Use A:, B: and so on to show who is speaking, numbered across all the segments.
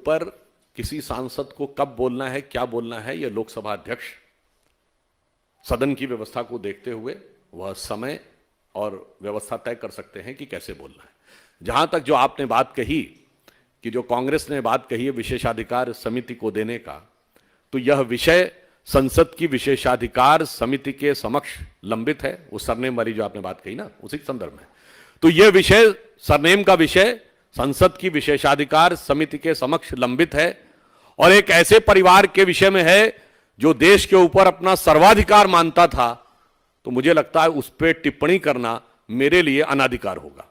A: ऊपर किसी सांसद को कब बोलना है, क्या बोलना है, यह लोकसभा अध्यक्ष सदन की व्यवस्था को देखते हुए वह समय और व्यवस्था तय कर सकते हैं कि कैसे बोलना है। जहां तक जो आपने बात कही कि जो कांग्रेस ने बात कही है विशेषाधिकार समिति को देने का, तो यह विषय संसद की विशेषाधिकार समिति के समक्ष लंबित है। उस सरनेम वाली जो आपने बात कही ना, उसी संदर्भ में, तो यह विषय, सरनेम का विषय संसद की विशेषाधिकार समिति के समक्ष लंबित है और एक ऐसे परिवार के विषय में है जो देश के ऊपर अपना सर्वाधिकार मानता था। तो मुझे लगता है उस पर टिप्पणी करना मेरे लिए अनाधिकार होगा।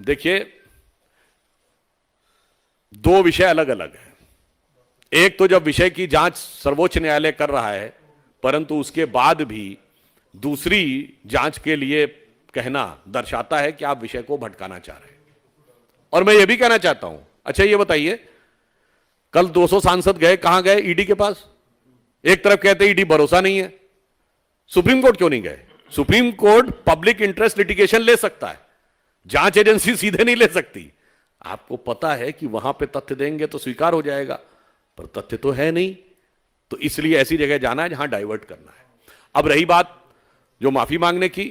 A: देखिए, दो विषय अलग अलग हैं। एक तो जब विषय की जांच सर्वोच्च न्यायालय कर रहा है, परंतु उसके बाद भी दूसरी जांच के लिए कहना दर्शाता है कि आप विषय को भटकाना चाह रहे हैं। और मैं यह भी कहना चाहता हूं, अच्छा ये बताइए, कल 200 सांसद गए, कहां गए? ईडी के पास। एक तरफ कहते ईडी भरोसा नहीं है, सुप्रीम कोर्ट क्यों नहीं गए? Supreme court public interest litigation ले सकता है, जांच एजेंसी सीधे नहीं ले सकती। आपको पता है कि वहां पे तथ्य देंगे तो स्वीकार हो जाएगा, पर तथ्य तो है नहीं, तो इसलिए ऐसी जगह जाना है जहां डाइवर्ट करना है। अब रही बात जो माफी मांगने की,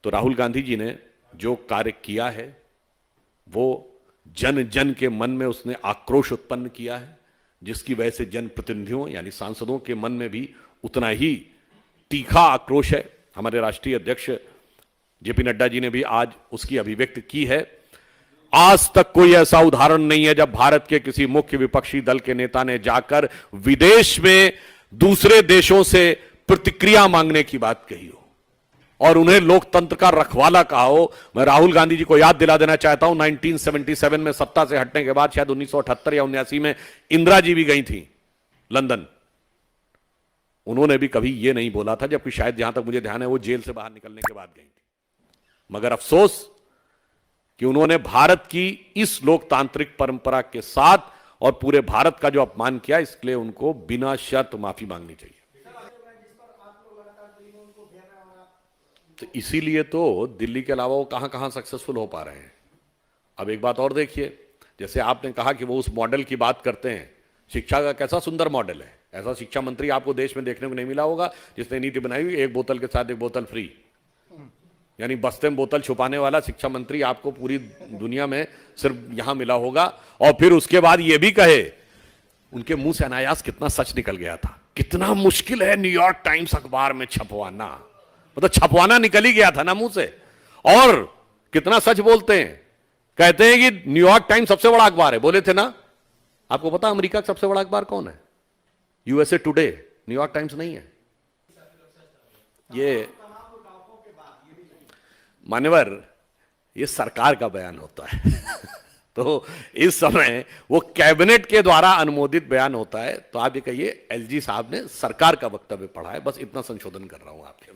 A: तो राहुल गांधी जी ने जो कार्य किया है वो जन जन के मन में उसने आक्रोश उत्पन्न किया है, जिसकी वजह से जनप्रतिनिधियों यानी सांसदों के मन में भी उतना ही तीखा आक्रोश है। हमारे राष्ट्रीय अध्यक्ष जेपी नड्डा जी ने भी आज उसकी अभिव्यक्ति की है। आज तक कोई ऐसा उदाहरण नहीं है जब भारत के किसी मुख्य विपक्षी दल के नेता ने जाकर विदेश में दूसरे देशों से प्रतिक्रिया मांगने की बात कही हो और उन्हें लोकतंत्र का रखवाला कहा हो। मैं राहुल गांधी जी को याद दिला देना चाहता हूं, 1977 में सत्ता से हटने के बाद, शायद 1978 या 79 में इंदिरा जी भी गई थी लंदन। उन्होंने भी कभी यह नहीं बोला था, जबकि शायद जहां तक मुझे ध्यान है वो जेल से बाहर निकलने के बाद गई थी। मगर अफसोस कि उन्होंने भारत की इस लोकतांत्रिक परंपरा के साथ और पूरे भारत का जो अपमान किया, इसके लिए उनको बिना शर्त माफी मांगनी चाहिए। तो इसीलिए तो दिल्ली के अलावा वो कहां कहां सक्सेसफुल हो पा रहे हैं। अब एक बात और देखिए, जैसे आपने कहा कि वो उस मॉडल की बात करते हैं, शिक्षा का कैसा सुंदर मॉडल है। ऐसा शिक्षा मंत्री आपको देश में देखने को नहीं मिला होगा जिसने नीति बनाई हुई एक बोतल के साथ एक बोतल फ्री, यानी बस्ते में बोतल छुपाने वाला शिक्षा मंत्री आपको पूरी दुनिया में सिर्फ यहां मिला होगा। और फिर उसके बाद यह भी कहे, उनके मुंह से अनायास कितना सच निकल गया था। कितना मुश्किल है न्यूयॉर्क टाइम्स अखबार में छपवाना, मतलब छपवाना निकल ही गया था ना मुंह से। और कितना सच बोलते हैं, कहते हैं कि न्यूयॉर्क टाइम्स सबसे बड़ा अखबार है, बोले थे ना। आपको पता अमेरिका का सबसे बड़ा अखबार कौन है? यूएसए टुडे, न्यूयॉर्क टाइम्स नहीं है। ये मान्यवर, ये सरकार का बयान होता है तो इस समय वो कैबिनेट के द्वारा अनुमोदित बयान होता है। तो आप ये कहिए एलजी साहब ने सरकार का वक्तव्य पढ़ा है, बस इतना संशोधन कर रहा हूं आपके में।